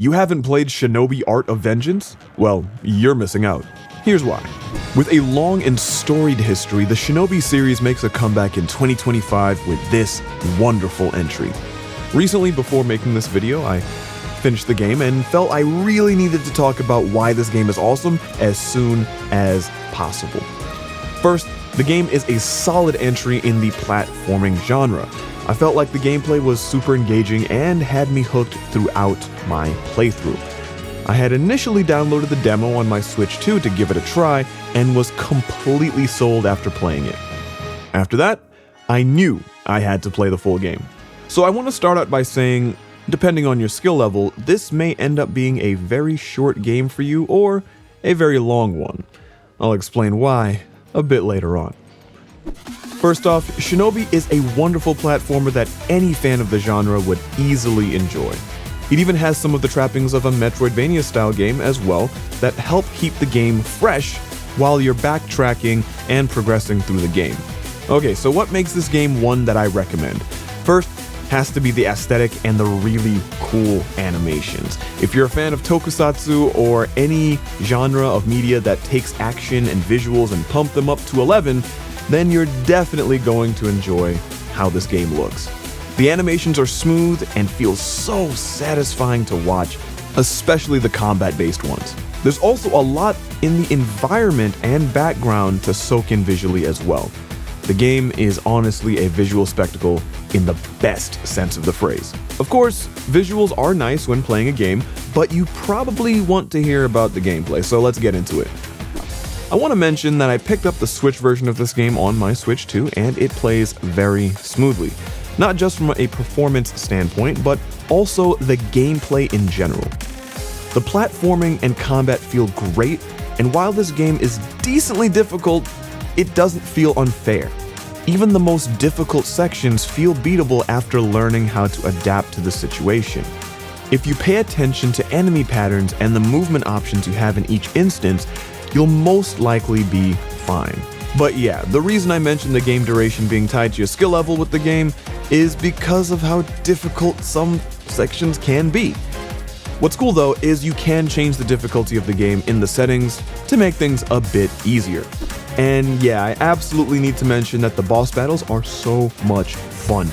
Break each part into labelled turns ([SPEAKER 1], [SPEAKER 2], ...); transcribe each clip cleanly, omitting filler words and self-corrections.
[SPEAKER 1] You haven't played Shinobi Art of Vengeance? Well, you're missing out. Here's why. With a long and storied history, the Shinobi series makes a comeback in 2025 with this wonderful entry. Recently, before making this video, I finished the game and felt I really needed to talk about why this game is awesome as soon as possible. First, the game is a solid entry in the platforming genre. I felt like the gameplay was super engaging and had me hooked throughout my playthrough. I had initially downloaded the demo on my Switch 2 to give it a try and was completely sold after playing it. After that, I knew I had to play the full game. So I want to start out by saying, depending on your skill level, this may end up being a very short game for you or a very long one. I'll explain why a bit later on. First off, Shinobi is a wonderful platformer that any fan of the genre would easily enjoy. It even has some of the trappings of a Metroidvania style game as well that help keep the game fresh while you're backtracking and progressing through the game. Okay, so what makes this game one that I recommend? First, has to be the aesthetic and the really cool animations. If you're a fan of tokusatsu or any genre of media that takes action and visuals and pump them up to 11, then you're definitely going to enjoy how this game looks. The animations are smooth and feel so satisfying to watch, especially the combat-based ones. There's also a lot in the environment and background to soak in visually as well. The game is honestly a visual spectacle in the best sense of the phrase. Of course, visuals are nice when playing a game, but you probably want to hear about the gameplay, so let's get into it. I want to mention that I picked up the Switch version of this game on my Switch 2, and it plays very smoothly. Not just from a performance standpoint, but also the gameplay in general. The platforming and combat feel great, and while this game is decently difficult, it doesn't feel unfair. Even the most difficult sections feel beatable after learning how to adapt to the situation. If you pay attention to enemy patterns and the movement options you have in each instance, you'll most likely be fine. But yeah, the reason I mentioned the game duration being tied to your skill level with the game is because of how difficult some sections can be. What's cool though is you can change the difficulty of the game in the settings to make things a bit easier. And yeah, I absolutely need to mention that the boss battles are so much fun.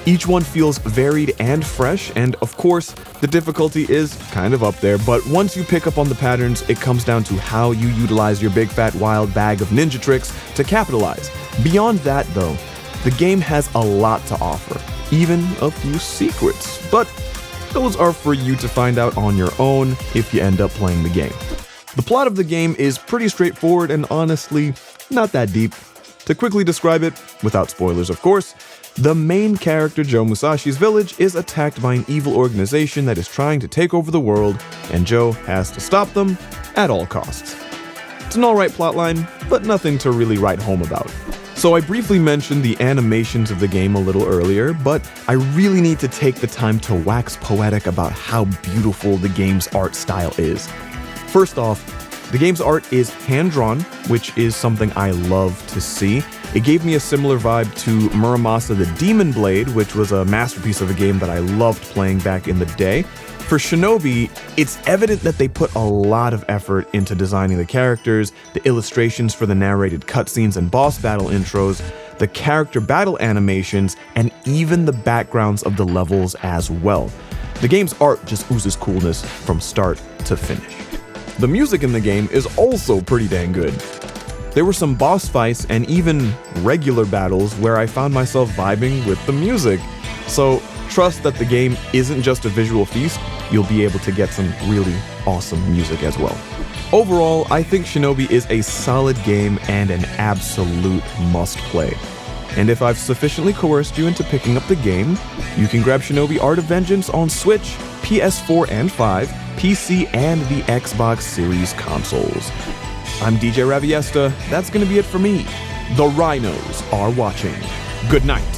[SPEAKER 1] Each one feels varied and fresh, and of course, the difficulty is kind of up there, but once you pick up on the patterns, it comes down to how you utilize your big fat wild bag of ninja tricks to capitalize. Beyond that though, the game has a lot to offer, even a few secrets, but those are for you to find out on your own if you end up playing the game. The plot of the game is pretty straightforward and honestly, not that deep. To quickly describe it, without spoilers of course, the main character Joe Musashi's village is attacked by an evil organization that is trying to take over the world, and Joe has to stop them at all costs. It's an alright plotline, but nothing to really write home about. So I briefly mentioned the animations of the game a little earlier, but I really need to take the time to wax poetic about how beautiful the game's art style is. First off, the game's art is hand-drawn, which is something I love to see. It gave me a similar vibe to Muramasa the Demon Blade, which was a masterpiece of a game that I loved playing back in the day. For Shinobi, it's evident that they put a lot of effort into designing the characters, the illustrations for the narrated cutscenes and boss battle intros, the character battle animations, and even the backgrounds of the levels as well. The game's art just oozes coolness from start to finish. The music in the game is also pretty dang good. There were some boss fights and even regular battles where I found myself vibing with the music. So trust that the game isn't just a visual feast, you'll be able to get some really awesome music as well. Overall, I think Shinobi is a solid game and an absolute must play. And if I've sufficiently coerced you into picking up the game, you can grab Shinobi Art of Vengeance on Switch, PS4 and 5, PC, and the Xbox Series consoles. I'm DJ Raviesta, that's gonna be it for me. The Rhinos are watching. Good night.